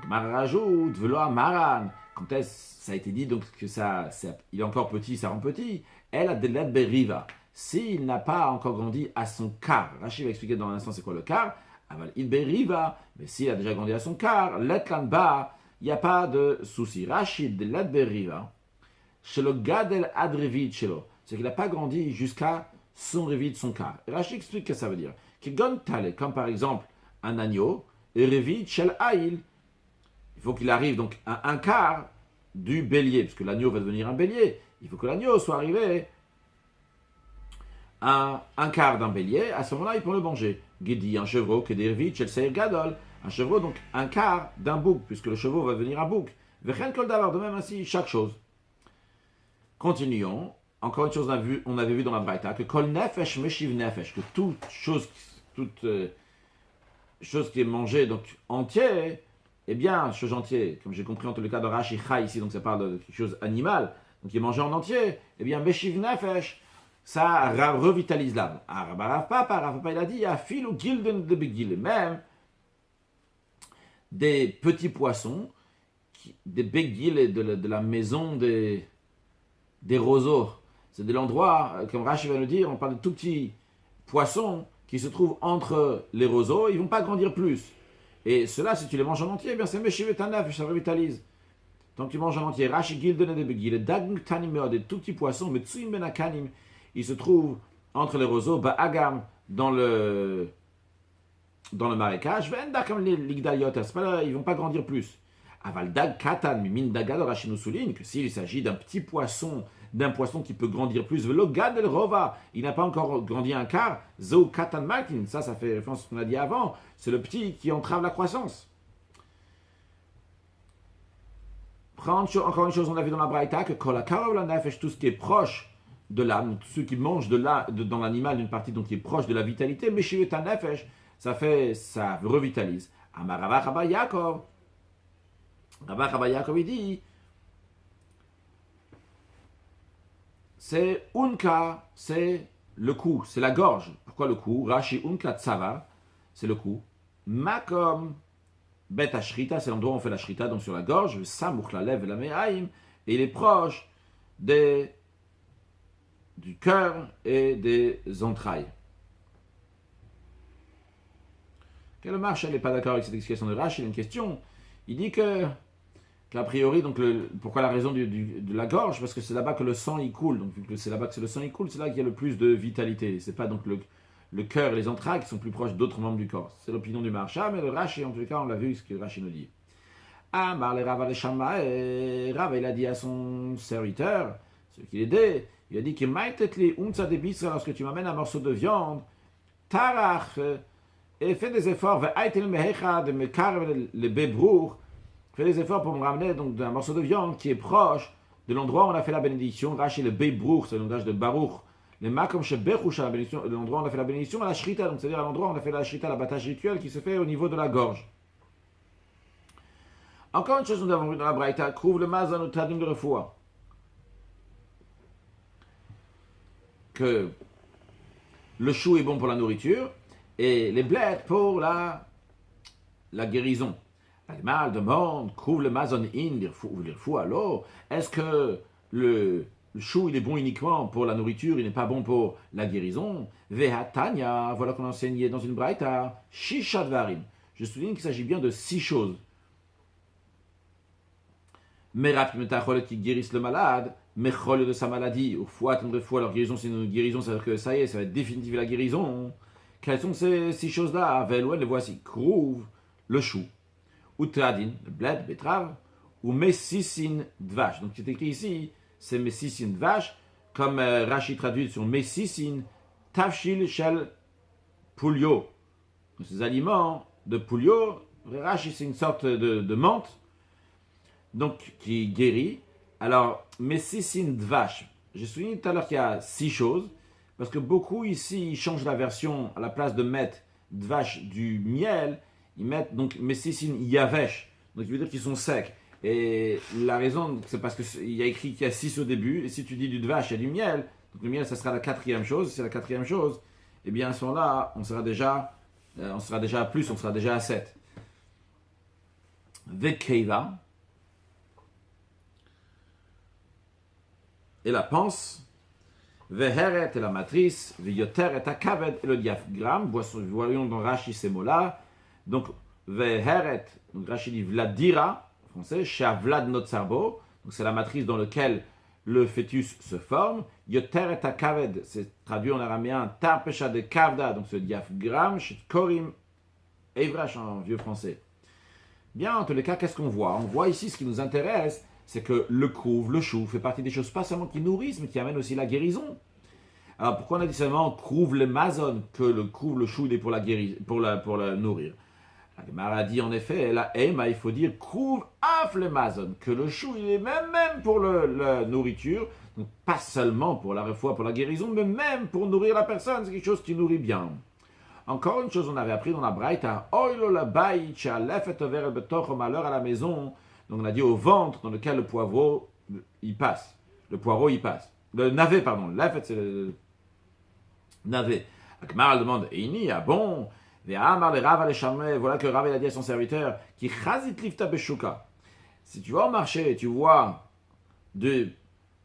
S1: Gemara rajoute, Velo Maran, quand ça a été dit donc que il est encore petit, ça rend petit. Elle a de l'aide beriva. S'il n'a pas encore grandi à son quart, Rashi va expliquer dans un instant c'est quoi le quart. Aval il beriva, mais s'il a déjà grandi à son quart, letlan ba, il n'y a pas de souci. Rashi de l'aide beriva, chez le gadel adrevit chelo, c'est qu'il n'a pas grandi jusqu'à son revit, son quart. Rashi explique ce que ça veut dire. Qui gon tale, comme par exemple un agneau, et revit shel ail. Il faut qu'il arrive donc à un quart du bélier, parce que l'agneau va devenir un bélier. Il faut que l'agneau soit arrivé à un quart d'un bélier. À ce moment-là, il peut le manger. Gedi, un chevreau, que des revit, chel gadol. Un chevreau, donc un quart d'un bouc, puisque le chevreau va devenir un bouc. Vechen kol davar, de même ainsi, chaque chose. Continuons. Encore une chose, on avait vu dans la Braïta, que kol nefesh meshiv nefesh, que toute chose qui est mangée, donc entière, eh bien, chose entière, comme j'ai compris en tout le cas de Rashi Chai ici, donc ça parle de quelque chose animal, donc qui est mangé en entier, eh bien, Meshiv Nefesh, ça revitalise l'âme. Rav Papa il a dit, il y a fil ou gilden de begil, même des petits poissons, des begil de la maison des roseaux. C'est de l'endroit, comme Rashi va le dire, on parle de tout petits poissons qui se trouvent entre les roseaux, ils ne vont pas grandir plus. Et ceux-là, si tu les manges en entier, eh bien c'est Meshivet Tanaf, ça revitalise. Donc tu manges en entier. Rashi Gilden et Debegil, les Dagn Tanim, des tout petits poissons, mais Tsuim Benakanim, ils se trouvent entre les roseaux, Ba'agam, dans le marécage, Venda comme les Ligdaliot, ils ne vont pas grandir plus. Aval Dag Katan, Min Dagal, Rashi nous souligne que s'il s'agit d'un petit poisson, d'un poisson qui peut grandir plus, Velo Gad el Rova, il n'a pas encore grandi un quart, Zo Katan Malkin, ça fait référence à ce qu'on a dit avant, c'est le petit qui entrave la croissance. Encore une chose, on a vu dans la Braïta que quand la Karov la Nefesh, tout ce qui est proche de l'âme, ceux qui mangent dans l'animal une partie donc qui est proche de la vitalité, mais chez ta Nefesh, ça revitalise. Amarava Rabba Yaakov, Rabba Yaakov, il dit, c'est Unka, c'est le cou, c'est la gorge. Pourquoi le cou? Rashi Unka Tsava, c'est le cou. Makom, Bet Ashrita, c'est l'endroit où on fait la shrita, donc sur la gorge, Samouch la lève la me'aim, et il est proche du cœur et des entrailles. Quel marche, elle n'est pas d'accord avec cette explication de Rashi, il a une question. Il dit qu'a priori, donc pourquoi la raison de la gorge? Parce que c'est là-bas que le sang y coule. Donc vu que c'est là-bas que le sang y coule, c'est là qu'il y a le plus de vitalité. C'est pas donc le cœur et les entrailles qui sont plus proches d'autres membres du corps. C'est l'opinion du Maharsha, mais le Rashi, en tout cas, on l'a vu, ce que Rashi nous dit. Amar le Rav al-Shama, et Rav, il a dit à son serviteur, celui qui l'aidait, il a dit que Maïtetli unza de bisra, lorsque tu m'amènes un morceau de viande, tarach, et fais des efforts, ve'aitel mehecha de mekar le bebrour, fais des efforts pour me ramener donc d'un morceau de viande qui est proche de l'endroit où on a fait la bénédiction. Rashi le bebrour, c'est le langage de Baruch. Les makom shebechush, l'endroit où on a fait la bénédiction, à la shrita, donc c'est-à-dire à l'endroit où on a fait la shrita, l'abattage rituel qui se fait au niveau de la gorge. Encore une chose, nous avons vu dans la Braïta, trouve le mazan ou tadim de refoua. Que le chou est bon pour la nourriture et les blettes pour la guérison. L'animal demande, trouve le mazan in, l'irfou alors, est-ce que le chou, il est bon uniquement pour la nourriture, il n'est pas bon pour la guérison. Vehatanya, voilà qu'on enseignait dans une braïta. Shishadvarim. Je souligne qu'il s'agit bien de 6 choses. Merap metachol qui guérissent le malade, mechol de sa maladie, au fois, leur guérison, c'est une guérison, c'est-à-dire que ça y est, ça va être définitif la guérison. Quelles sont ces 6 choses-là? Velouen, les voici. Krouv, le chou. Utradin, le bled, betterave. Ou messissin dvash. Donc c'est écrit ici. C'est Messissin vache, comme Rashi traduit sur Messissin, Tafshil Shel Pulio. Ces aliments de Pulio, Rashi c'est une sorte de menthe, donc qui guérit. Alors, Messissin vache, j'ai souligné tout à l'heure qu'il y a 6 choses, parce que beaucoup ici ils changent la version à la place de mettre vache du miel, ils mettent donc Messissin Yavesh, donc il veut dire qu'ils sont secs. Et la raison, c'est parce qu'il y a écrit qu'il y a 6 au début, et si tu dis du dvash, il y a du miel, donc le miel, ça sera la 4e chose, c'est la 4e chose, et bien à ce moment-là, on sera déjà à plus, on sera déjà à 7. Vekeiva, et la panse, Veheret et la matrice, Veyoter et la kaved et le diaphragme, voyons dans Rashi ces mots-là, donc Veheret, donc Rashi dit Vladira, français, Shavlad Notsarbo, donc c'est la matrice dans laquelle le fœtus se forme. Yoter et kaved, c'est traduit en araméen Tarpesha de Kavda, donc ce diaphragme, Korim Evrash en vieux français. Bien, en tous les cas, qu'est-ce qu'on voit? On voit ici ce qui nous intéresse, c'est que le krouv, le chou, fait partie des choses pas seulement qui nourrissent, mais qui amènent aussi la guérison. Alors pourquoi on a dit seulement krouv le mazon, que le krouv, le chou, il est pour la nourrir? La Gemara dit en effet, la Ema, il faut dire krouv af le mazon, que le chou il est même pour la nourriture, donc pas seulement pour la foi, pour la guérison, mais même pour nourrir la personne, c'est quelque chose qui nourrit bien. Encore une chose, on avait appris dans la Braïta, oilo la baïcha lefet over betoch malheur à la maison, donc on a dit au ventre dans lequel le poireau il passe, le navet pardon, lefet c'est le navet. La Gemara demande, Eini, ah bon? Voilà que Rav a dit à son serviteur qui chazit lifta beshuka. Si tu vas au marché et tu vois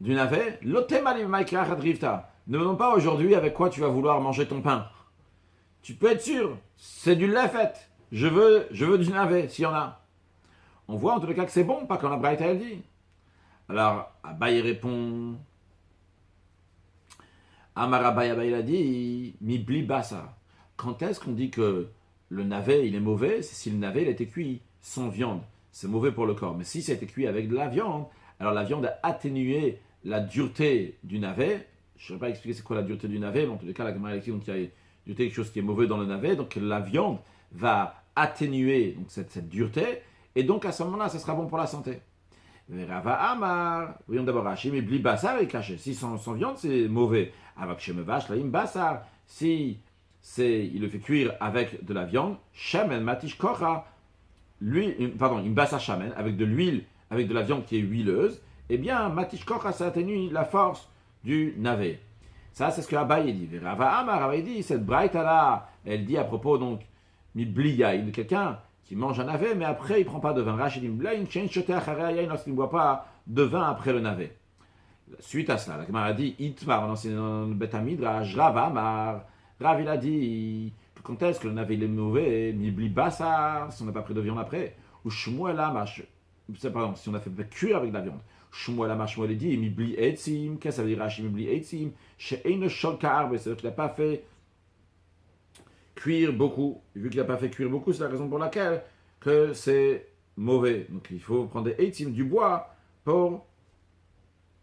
S1: du navet, l'otemali maïkrachat rivta. Ne me demande pas aujourd'hui avec quoi tu vas vouloir manger ton pain. Tu peux être sûr, c'est du lait fait. Je veux du navet, s'il y en a. On voit en tous les cas que c'est bon, pas quand la Braïta elle dit. Alors, Abaye répond, Amar Abaye il a dit, Mibli basa. Quand est-ce qu'on dit que le navet il est mauvais? C'est si le navet il a été cuit sans viande. C'est mauvais pour le corps. Mais si ça a été cuit avec de la viande, alors la viande a atténué la dureté du navet. Je ne vais pas expliquer c'est quoi la dureté du navet, mais en tous les cas, la Gemara dit qu'il y a dureté quelque chose qui est mauvais dans le navet. Donc la viande va atténuer donc, cette dureté. Et donc à ce moment-là, ça sera bon pour la santé. Rava Amar, voyons d'abord Rashi, mais bli bassar est caché. Si sans viande, c'est mauvais. Avec vache, là, im bassar. Si il le fait cuire avec de la viande, shamen matish kocha, im bassar shamen, avec de l'huile, avec de la viande qui est huileuse, eh bien, matish kocha, ça atténue la force du navet. Ça, c'est ce que Abaye dit. Rava Amar, Abaye dit, cette braïta là, elle dit à propos donc, mi bli yain, de quelqu'un qui mange un navet, mais après il ne prend pas de vin. Rachid lorsqu'il ne boit pas de vin après le navet. Suite à cela, la Gemara a dit Itmar, dans le Bet Midrash, Rav Amar, Rav il a dit quand est-ce que le navet il est mauvais, Mibli Bassar, si on n'a pas pris de viande après, ou Shmuel Amar, pardon, si on a fait cuire avec de la viande. Shmuel Amar, Shmuel dit Mibli Etzim, qu'est-ce que ça veut dire Rachid Mibli Etzim, She'ein Shol Ka'arbe, c'est-à-dire qu'il n'a pas fait cuire beaucoup. Vu qu'il n'a pas fait cuire beaucoup, c'est la raison pour laquelle que c'est mauvais. Donc il faut prendre des eitzim, du bois, pour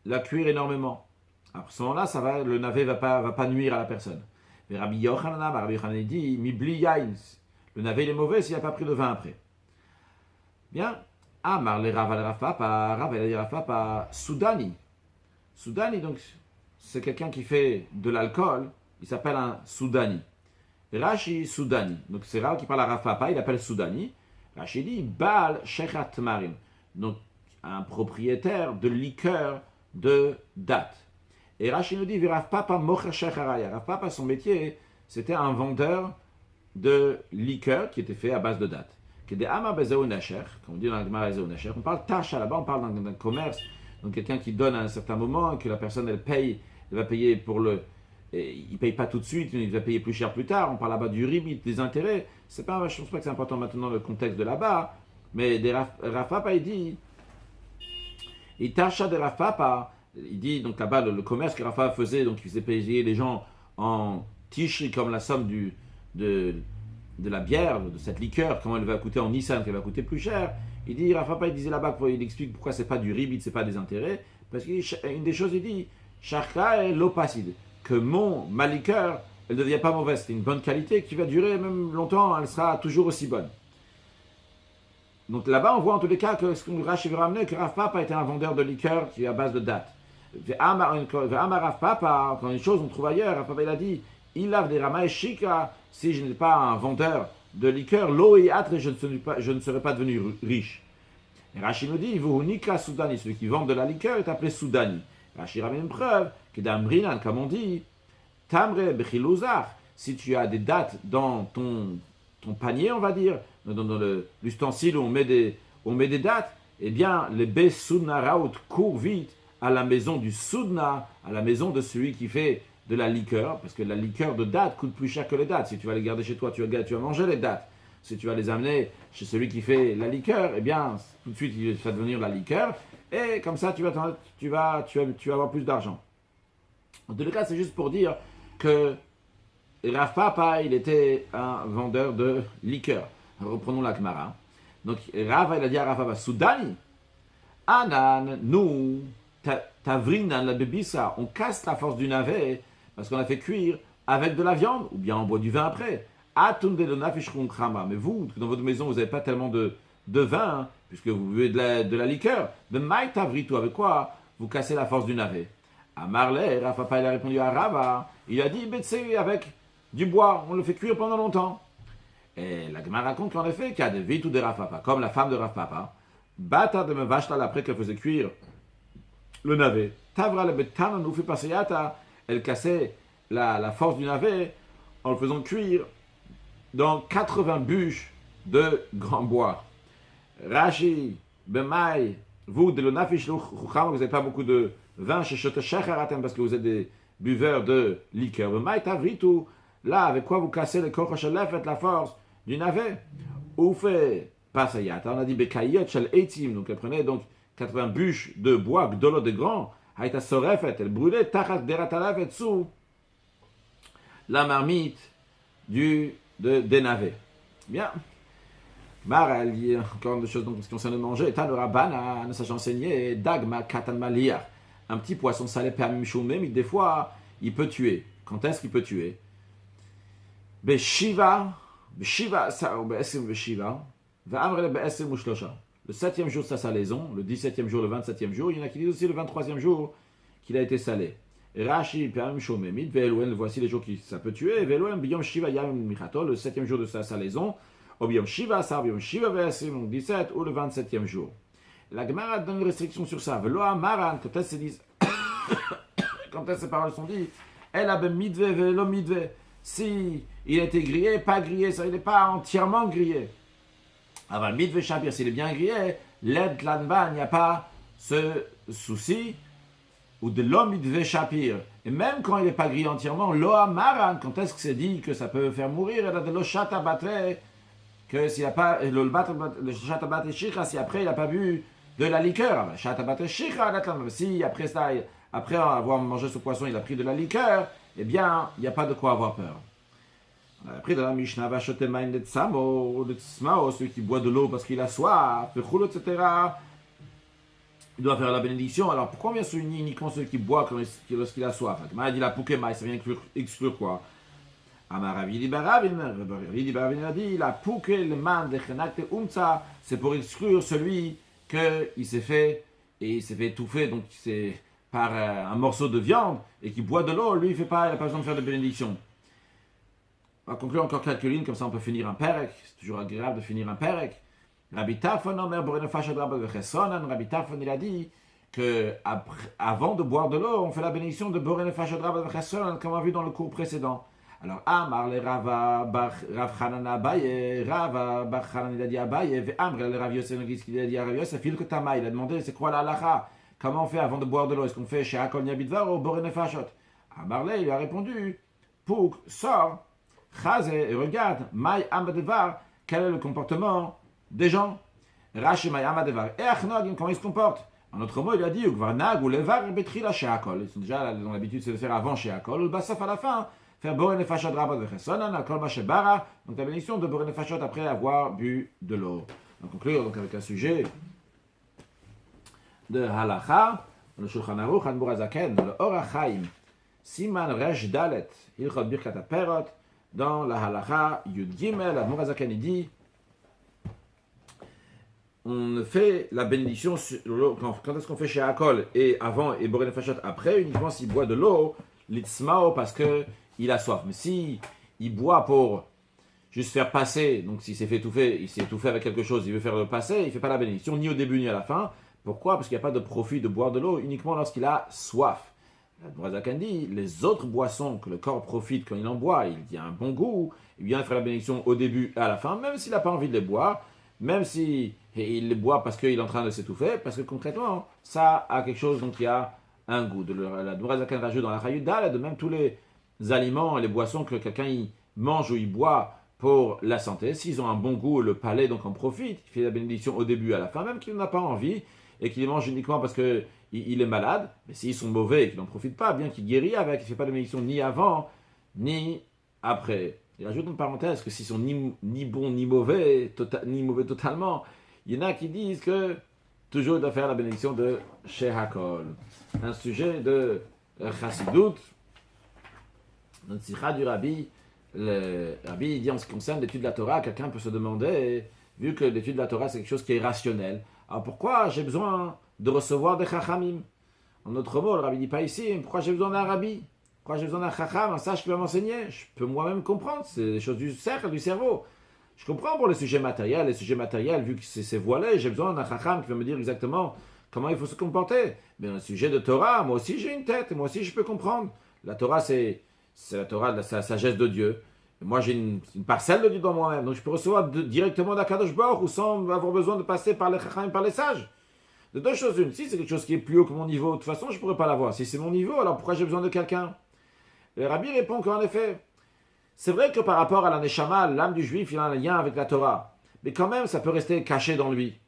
S1: la cuire énormément. À ce moment-là, le navet va pas nuire à la personne. Mais Rabbi Yochanan dit, Mibli yain, le navet il est mauvais s'il n'a pas pris de vin après. Bien. Amar le Rav Papa, Soudani. Soudani, donc, c'est quelqu'un qui fait de l'alcool, il s'appelle un Soudani. Rashi Soudani. Donc c'est Rav qui parle à Rav Papa, il appelle Soudani. Rashi dit Baal Shechat Marim. Donc un propriétaire de liqueur de date. Et Rashi nous dit Rav Papa Mocher Shecharaya. Rav Papa, son métier, c'était un vendeur de liqueur qui était fait à base de date. Comme on dit dans la Gemara Ezeu Nacher, on parle tacha là-bas, on parle d'un commerce, donc quelqu'un qui donne à un certain moment, que la personne elle va payer pour le. Et il ne paye pas tout de suite, il va payer plus cher plus tard. On parle là-bas du ribit, des intérêts. Je ne pense pas que c'est important maintenant le contexte de là-bas. Mais Rav Papa, il dit, il tacha de Rav Papa, il dit donc là-bas le commerce que Rav Papa faisait, donc il faisait payer les gens en tishri comme la somme de la bière, de cette liqueur, comment elle va coûter en Nissan, qu'elle va coûter plus cher. Il dit, Rav Papa, il disait là-bas, il explique pourquoi c'est pas du ribit, c'est pas des intérêts. Parce qu'une des choses, il dit, Sharka est l'opacide. Que ma liqueur, elle ne devient pas mauvaise. C'est une bonne qualité qui va durer même longtemps, elle sera toujours aussi bonne. Donc là-bas, on voit en tous les cas que ce qu'on Rashi veut ramener, que Rav Papa était un vendeur de liqueur qui est à base de date. Amar Rav Papa, quand une chose on trouve ailleurs, Rav Papa il a dit, il lave des ramaï shika, si je n'étais pas un vendeur de liqueur, l'eau et âtre, je ne serais pas devenu riche. Et Rashi nous dit, vous nika Soudani, celui qui vend de la liqueur est appelé Soudani. Rashi ramène une preuve que d'Amrinan, comme on dit, Tamre Bechiluzar, si tu as des dates dans ton panier, on va dire, dans l'ustensile où on met des dates, eh bien, les Besudna Raout courent vite à la maison du Soudna, à la maison de celui qui fait de la liqueur, parce que la liqueur de date coûte plus cher que les dates. Si tu vas les garder chez toi, tu vas manger les dates. Si tu vas les amener chez celui qui fait la liqueur, eh bien, tout de suite, il va devenir la liqueur. Et comme ça, tu vas avoir plus d'argent. En tout cas, c'est juste pour dire que Rav Papa, il était un vendeur de liqueur. Reprenons la Gemara. Donc, Rav, il a dit à Rav Papa, Soudani, Anan, nous, Tavrinan, la bébissa, on casse la force du navet parce qu'on a fait cuire avec de la viande, ou bien on boit du vin après. Mais vous, dans votre maison, vous n'avez pas tellement de vin, puisque vous buvez de la liqueur. De maï tavrito, avec quoi vous cassez la force du navet. À Marley, Rav Papa, il a répondu à Rava, il a dit, c'est avec du bois, on le fait cuire pendant longtemps. Et la Gemara raconte qu'en effet, qu'il y a des vites ou des Rav Papa, comme la femme de Rav Papa, bata de me vache-tal après qu'elle faisait cuire le navet. Tavra le betana nous fait passer elle cassait la force du navet en le faisant cuire dans 80 bûches de grand bois. Rashi, Bemaï, vous, de l'onafish vous n'avez pas beaucoup de vin chez Shoteshacharatem, parce que vous êtes des buveurs de liqueur. Là, avec quoi vous cassez le corps faites la force du navet. Ou fait pasayat. On a dit bekayot shel etim. Donc elle prenait donc 80 bûches de bois, gdolo de grand. Haïta sorefet. Elle brûlait tachat deratalavet sous la marmite des navets. Bien. Mara, il y a encore des choses donc, qui concernent le manger. Tanurabana, nous a enseigné dagma katan maliyah. Un petit poisson salé permis choumé, mais des fois, il peut tuer. Quand est-ce qu'il peut tuer? Beshiva, ça, Beshiva, le 7e jour de sa salaison, le 17e jour, le 27e jour, il y en a qui disent aussi le 23e jour qu'il a été salé. Rashi, Permim Shomemit, Velouen, voici les jours qui ça peut tuer. Velouen, Biyom Shiva Yam Michato, le 7e jour de sa salaison. Ou Biyom Shiva, Sar, Biyom Shiva, Vesim, donc 17, ou le 27e jour. La Gemara donne une restriction sur ça. Veloa Maran, quand est-ce que ces paroles sont dites, Elle a ben midve, velo midve. Si il a été grillé, pas grillé, ça il n'est pas entièrement grillé. Avant le midve Shapir, s'il est bien grillé, l'aide l'anban, il n'y a pas ce souci. Ou de l'homme midve Shapir. Et même quand il n'est pas grillé entièrement, loa maran, quand est-ce que c'est dit que ça peut faire mourir, il a de l'oshata batre, que s'il n'a pas, le shata batre shikha, si après il n'a pas bu de la liqueur, shata batre shikha, si après ça, après avoir mangé ce poisson, il a pris de la liqueur, eh bien, il n'y a pas de quoi avoir peur. On a appris dans la Mishnah, Vashotemain de Tsamo, de Tsmao, celui qui boit de l'eau parce qu'il a soif, etc. Il doit faire la bénédiction. Alors pourquoi on vient souligner uniquement celui qui boit lorsqu'il a soif? Il a dit la Poukema, ça vient exclure quoi? Amaravi Baravin a dit la Pouke, le man de Chenakte Umtsa, c'est pour exclure celui qui s'est fait étouffer, donc c'est par un morceau de viande et qui boit de l'eau, lui il n'a pas besoin de faire de bénédiction. On va conclure encore quelques lignes, comme ça on peut finir un perek. C'est toujours agréable de finir un perek. Rabbi Tarfon il a dit que avant de boire de l'eau, on fait la bénédiction de Borene Fashadrab Vechesson, comme on a vu dans le cours précédent. Alors, Amar le Rav Hanan Abaye, Rav Hanan il a dit Abaye, ve Amr le Rav Yosef, il a dit à Rav Yosef, il a demandé c'est quoi la halacha? Comment on fait avant de boire de l'eau? Est-ce qu'on fait chez Akol Nyabidvar ou Borene Fashot? Amarle, il lui a répondu, Pouk, sors, Chazé, et regarde, Maï Amadevar, quel est le comportement des gens? Rashi Maï Amadevar, et Achnogim, comment ils se comportent? En autre mot, il a dit, Ukvarnag ou Levar, Betrila chez Akol. Ils sont déjà dans l'habitude, c'est de faire avant chez Akol, ou le Basaf à la fin, faire Borene Fashot Rabot Vechesonan, Akol Mashebara, donc la bénédiction de Borene Fashot après avoir bu de l'eau. On va conclure donc avec un sujet de halacha, le Shulchan Aruch, Hanbur Azaken, le Orach Chaim, Siman Resh Dalet, Hilchot Birkat HaPerot, dans la halacha Yud Gimel, Hanbur Azaken il dit, on fait la bénédiction quand est-ce qu'on fait chez Akol et avant et Borene Fashot après, uniquement s'il boit de l'eau, l'itsmao parce que il a soif. Mais si il boit pour juste faire passer, donc s'il s'est fait étouffer, il s'est étouffé avec quelque chose, il veut faire le passer, il ne fait pas la bénédiction ni au début ni à la fin. Pourquoi? Parce qu'il n'y a pas de profit de boire de l'eau uniquement lorsqu'il a soif. Brazakan dit, les autres boissons que le corps profite quand il en boit, il y a un bon goût, il vient faire la bénédiction au début et à la fin, même s'il n'a pas envie de les boire, même si il les boit parce qu'il est en train de s'étouffer, parce que concrètement, ça a quelque chose dont il y a un goût. La Brazakan rajoute dans la Chayudal, de même tous les aliments et les boissons que quelqu'un il mange ou il boit pour la santé, s'ils ont un bon goût, le palais donc en profite, il fait la bénédiction au début et à la fin, même qu'il n'en a pas envie, et qu'il les mange uniquement parce qu'il est malade, mais s'ils sont mauvais et qu'il n'en profite pas, bien qu'il guérit avec, il ne fait pas de bénédiction ni avant, ni après. Il rajoute une parenthèse que s'ils sont ni bons ni mauvais totalement, il y en a qui disent que toujours il doit faire la bénédiction de Sheh Hakol. Un sujet de Chassidut, notre sikha du Rabbi, le Rabbi dit en ce qui concerne l'étude de la Torah, quelqu'un peut se demander, vu que l'étude de la Torah c'est quelque chose qui est rationnel, alors pourquoi j'ai besoin de recevoir des chachamim? En autre mot, le Rabbi dit pas ici, pourquoi j'ai besoin d'un rabbi? Pourquoi j'ai besoin d'un chacham, un sage qui va m'enseigner? Je peux moi-même comprendre, c'est des choses du cercle, du cerveau. Je comprends pour les sujets matériels, vu que c'est voilé, j'ai besoin d'un chacham qui va me dire exactement comment il faut se comporter. Mais dans le sujet de Torah, moi aussi j'ai une tête, moi aussi je peux comprendre. La Torah c'est la Torah de la sagesse de Dieu. Et moi j'ai une parcelle de Dieu dans moi-même, donc je peux recevoir directement d'Akadosh Baruch ou sans avoir besoin de passer par les chacham et par les sages. De deux choses une, si c'est quelque chose qui est plus haut que mon niveau, de toute façon, je ne pourrais pas l'avoir. Si c'est mon niveau, alors pourquoi j'ai besoin de quelqu'un? Le Rabbi répond qu'en effet, c'est vrai que par rapport à la Neshama, l'âme du juif, il a un lien avec la Torah. Mais quand même, ça peut rester caché dans lui.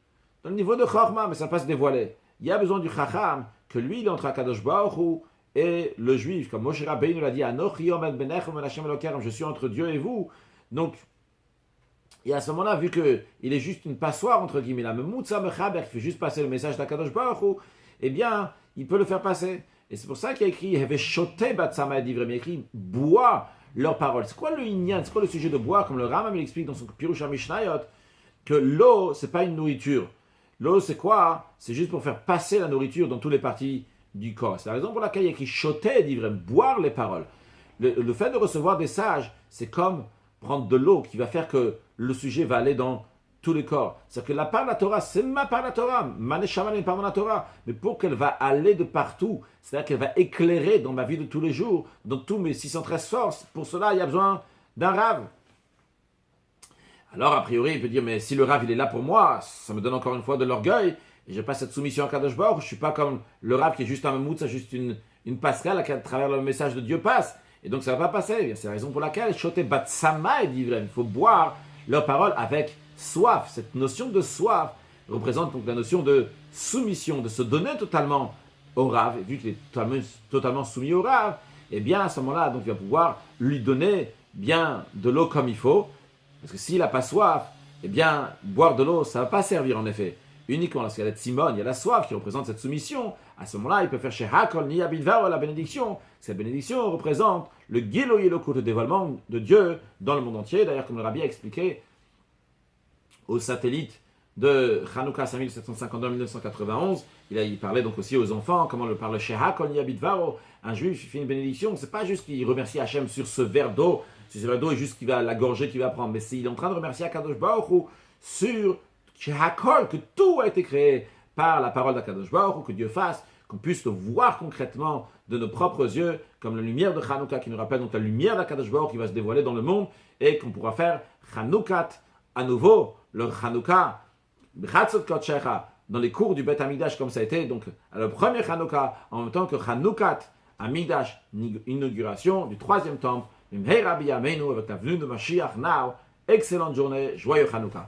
S1: Dans le niveau de Chorma, mais ça peut pas se dévoiler. Il y a besoin du Chacham, que lui, il est entre Akadosh Baruch Hu et le juif. Comme Moshe Rabbeinu l'a dit, Anochi omed benechem ben Hashem Elokeichem, je suis entre Dieu et vous. Donc, et à ce moment-là, vu qu'il est juste une passoire, entre guillemets, la Memutza Mechaber, qui fait juste passer le message d'Akadosh Baruch Hu, eh bien, il peut le faire passer. Et c'est pour ça qu'il y a écrit Heveshote Batsama Divrem, il y a écrit bois leurs paroles. C'est quoi le inyan? C'est quoi le sujet de boire? Comme le Rambam il explique dans son Pirush HaMishnayot, que l'eau, c'est pas une nourriture. L'eau, c'est quoi? C'est juste pour faire passer la nourriture dans toutes les parties du corps. C'est la raison pour laquelle il y a écrit Shoté Divrem, boire les paroles. Le fait de recevoir des sages, c'est comme prendre de l'eau qui va faire que le sujet va aller dans tous les corps. C'est-à-dire que la part de la Torah, c'est ma part de la Torah. Ma neshama n'est pas de la Torah. Mais pour qu'elle va aller de partout, c'est-à-dire qu'elle va éclairer dans ma vie de tous les jours, dans tous mes 613 forces, pour cela, il y a besoin d'un Rav. Alors, a priori, il peut dire, mais si le Rav, il est là pour moi, ça me donne encore une fois de l'orgueil, et je n'ai pas cette soumission à Kadosh Baruch, je ne suis pas comme le Rav qui est juste un mammouth, c'est juste une passerelle à travers le message de Dieu passe. Et donc, ça ne va pas passer. C'est la raison pour laquelle, Shoté Batsama et Divrem, il faut boire leurs paroles avec soif. Cette notion de soif représente donc la notion de soumission, de se donner totalement au Rav. Et vu qu'il est totalement soumis au Rav, et bien à ce moment-là, donc, il va pouvoir lui donner bien de l'eau comme il faut. Parce que s'il n'a pas soif, eh bien, boire de l'eau, ça ne va pas servir en effet. Uniquement lorsqu'il y a la Tzimon, il y a la soif qui représente cette soumission. À ce moment-là, il peut faire chez Hakol ni Abidvar la bénédiction. Cette bénédiction représente le Gilo Yelokut, le dévoilement de Dieu dans le monde entier. D'ailleurs, comme le Rabbi a expliqué au satellite de Hanouka 5752-1991, il parlait donc aussi aux enfants, comment le parle chez Hakol ni Abidvar. Un juif fait une bénédiction, c'est pas juste qu'il remercie Hachem sur ce verre d'eau, si ce verre d'eau est juste qu'il va la gorgée qu'il va prendre, mais il est en train de remercier Akadosh Baruch Hu sur Hakol, que tout a été créé par la parole d'Akadosh Baruch Hu, que Dieu fasse, qu'on puisse le voir concrètement de nos propres yeux, comme la lumière de Hanouka qui nous rappelle donc la lumière d'Akadosh Baruch Hu qui va se dévoiler dans le monde, et qu'on pourra faire Hanoukat à nouveau, le Hanouka, B'chatzot Kodshecha, dans les cours du Beth Amikdash comme ça a été, donc à le premier Hanouka, en même temps que Hanoukat Amikdash, inauguration du troisième temple, avec la venue de Mashiach now. Excellente journée, joyeux Hanouka.